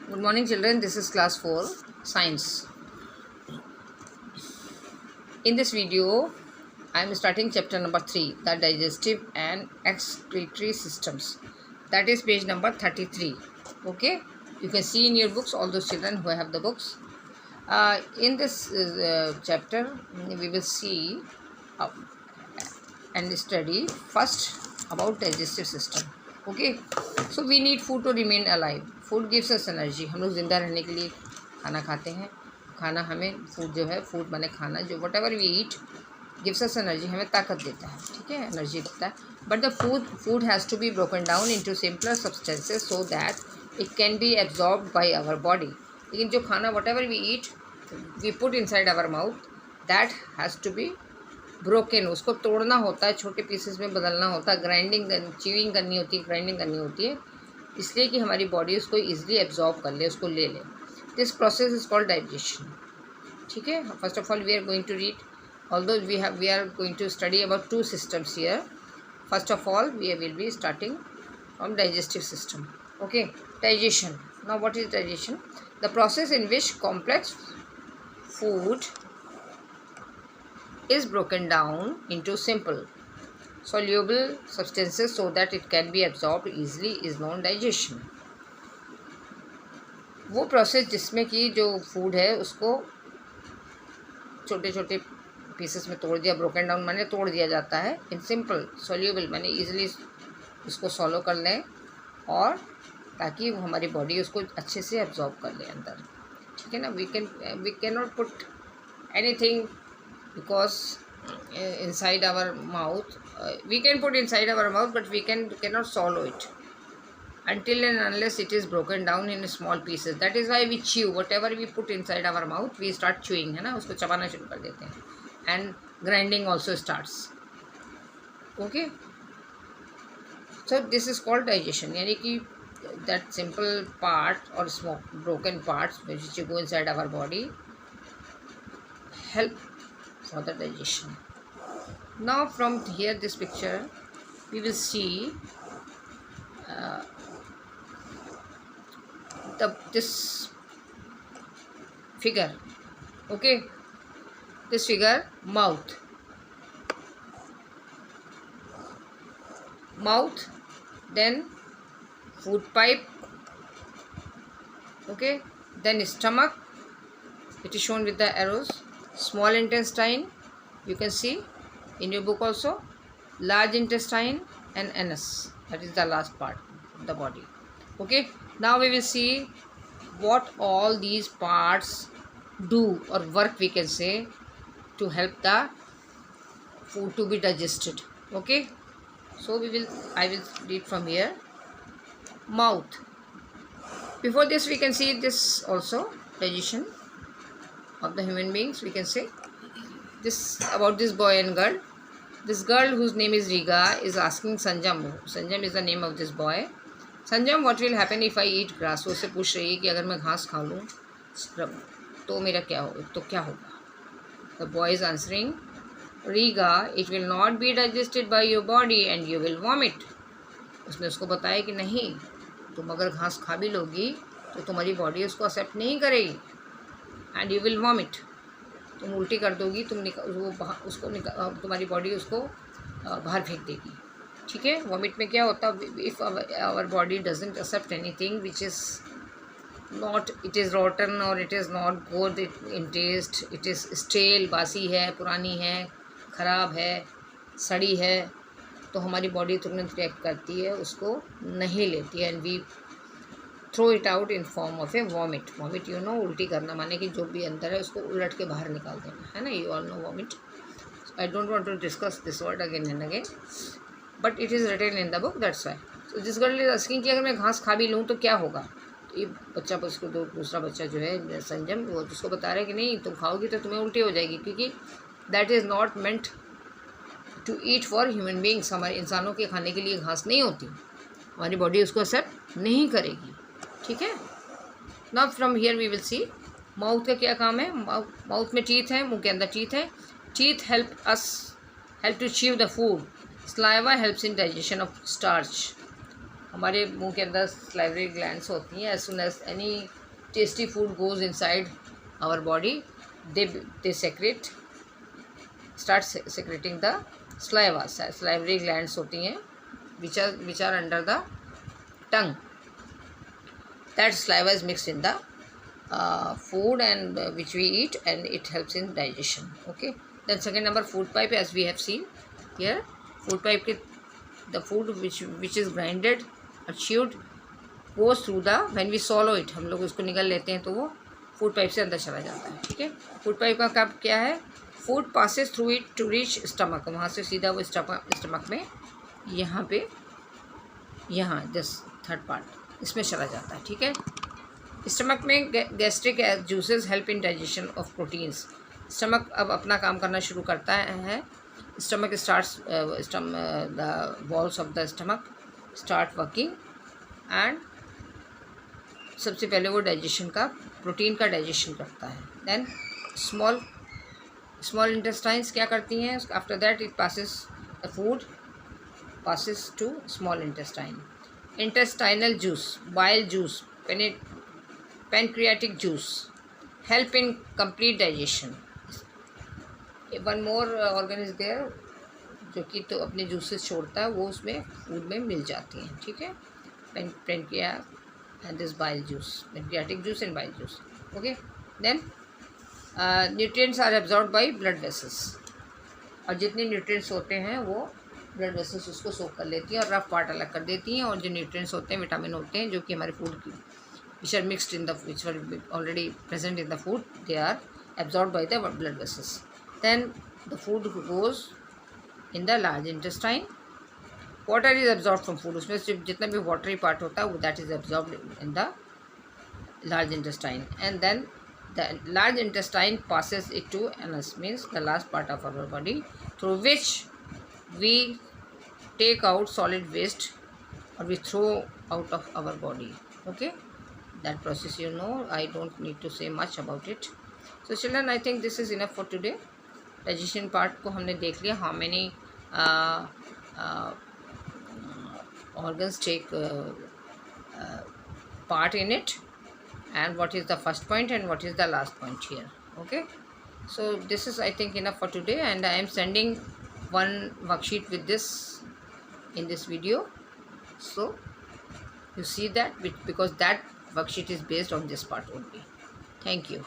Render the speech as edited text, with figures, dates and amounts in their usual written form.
Good morning, children. This is class 4 science. In this video, I am starting chapter number 3, the digestive and excretory systems. That is page number 33. Okay, you can see in your books, all those children who have the books. In this chapter, we will see uh, and study first about digestive system. Okay, so we need food to remain alive. Food gives us energy. हम लोग ज़िंदा रहने के लिए खाना खाते हैं. खाना हमें फूड जो है, फूड माने खाना, जो whatever we eat gives us energy, हमें ताकत देता है. ठीक है, एनर्जी देता है. But the food has to be broken down into simpler substances so that it can be absorbed by our body. लेकिन जो खाना whatever we eat we put inside our mouth, that has to be broken. उसको तोड़ना होता है, छोटे pieces में बदलना होता है, ग्राइंडिंग च्यूइंग करनी होती है, ग्राइंडिंग करनी होती है, इसलिए कि हमारी बॉडी उसको ईजिली एब्जॉर्ब कर ले, उसको ले ले. This process is called digestion. ठीक है, first of all we are going to read, although we are going to study about 2 systems here. First of all we will be starting from digestive system. Okay, digestion. Now what is digestion? The process in which complex food is broken down into simple soluble substances so that it can be absorbed easily is known digestion. वो process जिसमें कि जो food है उसको छोटे छोटे pieces में तोड़ दिया, ब्रोकन डाउन माने तोड़ दिया जाता है, इन सिंपल, सॉल्यूबल माने इजीली उसको सॉलो कर लें, और ताकि वो हमारी बॉडी उसको अच्छे से एब्जॉर्ब कर ले अंदर. ठीक है ना. We can not put anything because inside our mouth, we can put inside our mouth, but we cannot swallow it until and unless it is broken down in small pieces. That is why we chew. Whatever we put inside our mouth, we start chewing, है ना, उसको चबाना शुरू कर देते हैं, and grinding also starts. Okay, so this is called digestion. यानी कि that simple part or small broken parts which go inside our body help for the digestion. Now from here, this picture, we will see this figure. Okay, this figure, mouth, then food pipe. Okay, then stomach, it is shown with the arrows. Small intestine, you can see in your book also, large intestine, and anus, that is the last part of the body. Okay, now we will see what all these parts do or work, we can say, to help the food to be digested. Okay, so I will read from here. Mouth. Before this we can see this also, digestion of the human beings. We can say this about this boy and girl. This girl, whose name is Riga, is asking Sanjam. Sanjam is the name of this boy. Sanjam, what will happen if I eat grass? वो उससे पूछ रही है कि अगर मैं घास खा लूँ तो मेरा क्या होगा. The boy is answering, Riga, it will not be digested by your body and you will vomit. उसने उसको बताया कि नहीं, तुम अगर घास खा भी लोगी तो तुम्हारी बॉडी उसको एक्सेप्ट नहीं करेगी, एंड यू विल वॉमिट. तुम उल्टी कर दोगी, तुम्हारी बॉडी उसको बाहर फेंक देगी. ठीक है, वॉमिट में क्या होता है, if our body doesn't accept anything which is not, it is rotten और it is not good in taste, it is stale, बासी है, पुरानी है, ख़राब है, सड़ी है, तो हमारी बॉडी तुरंत रिएक्ट करती है, उसको नहीं लेती है, and we throw it out in form of a vomit. Vomit you know, उल्टी करना माने कि जो भी अंदर है उसको उलट के बाहर निकाल देना, है ना. You all know vomit. I don't want to discuss this word again and again, but it is written in the book, that's why. So this girl is asking कि अगर मैं घास खा भी लूँ तो क्या होगा. तो ये बच्चा, उसको दूसरा बच्चा जो है संजम, वो उसको बता रहा है कि नहीं, तुम खाओगी तो तुम्हें उल्टी हो जाएगी, क्योंकि that is not meant to eat for human beings. हमारे इंसानों के खाने के लिए घास नहीं होती, हमारी बॉडी उसको एक्सेप्ट नहीं करेगी. ठीक है. Now from here we will see mouth का क्या काम है. माउथ में टीथ है, मुंह के अंदर टीथ है. Teeth help to chew the food. Saliva helps in digestion of starch. हमारे मुंह के अंदर सलाइवरी ग्लैंड्स होती हैं. As soon as any tasty food goes inside our body, they secrete start secreting the saliva. Salivary glands होती हैं which are under the tongue. That saliva is mixed in the food and which we eat, and it helps in digestion. Okay. Then second number, food pipe, as we have seen here. Food pipe के the food which is grinded or chewed goes through the, when we swallow it, हम लोग उसको निगल लेते हैं तो वो food pipe से अंदर चला जाता है. ठीक है. फूड पाइप का काम क्या है? Food passes through it to reach stomach. वहाँ से सीधा वो स्टमक में यहाँ पे, यहाँ दिस थर्ड पार्ट इसमें चला जाता है. ठीक है. स्टमक में gastric juices help in digestion of proteins. Stomach अब अपना काम करना शुरू करता है. Stomach starts the walls of the stomach start working, and सबसे पहले वो डाइजेशन का, प्रोटीन का डाइजेशन करता है. देन स्मॉल इंटेस्टाइन्स क्या करती हैं? After that it passes the food passes to small intestine. Intestinal juice, bile juice, pancreatic juice help in complete digestion. One more organ is there जो कि तो अपने जूसेस छोड़ता है, वो उसमें फूड में मिल जाती हैं. ठीक है. pancreas and this bile juice, pancreatic juice and bile juice. Okay. Then nutrients are absorbed by blood vessels. और जितने nutrients होते हैं वो ब्लड वेसल्स उसको सोक कर लेती हैं और रफ पार्ट अलग कर देती हैं, और जो न्यूट्रिएंट्स होते हैं, विटामिन होते हैं जो कि हमारे फूड की which are mixed in the, which are already present in the food, they are absorb by the blood vessels. Then the food goes in the large intestine. Water is absorb from food. उसमें से जितना भी watery part होता है वो that is absorb in the large intestine. And then the large intestine passes it to anus, means the last part of our body, through which we take out solid waste or we throw out of our body. Okay, that process you know, I don't need to say much about it. So children, I think this is enough for today. Digestion part को हमने देख लिया. How many organs take part in it, and what is the first point and what is the last point here. Okay, so this is, I think, enough for today, and I am sending one worksheet with this in this video, so you see that, because that worksheet is based on this part only. Thank you.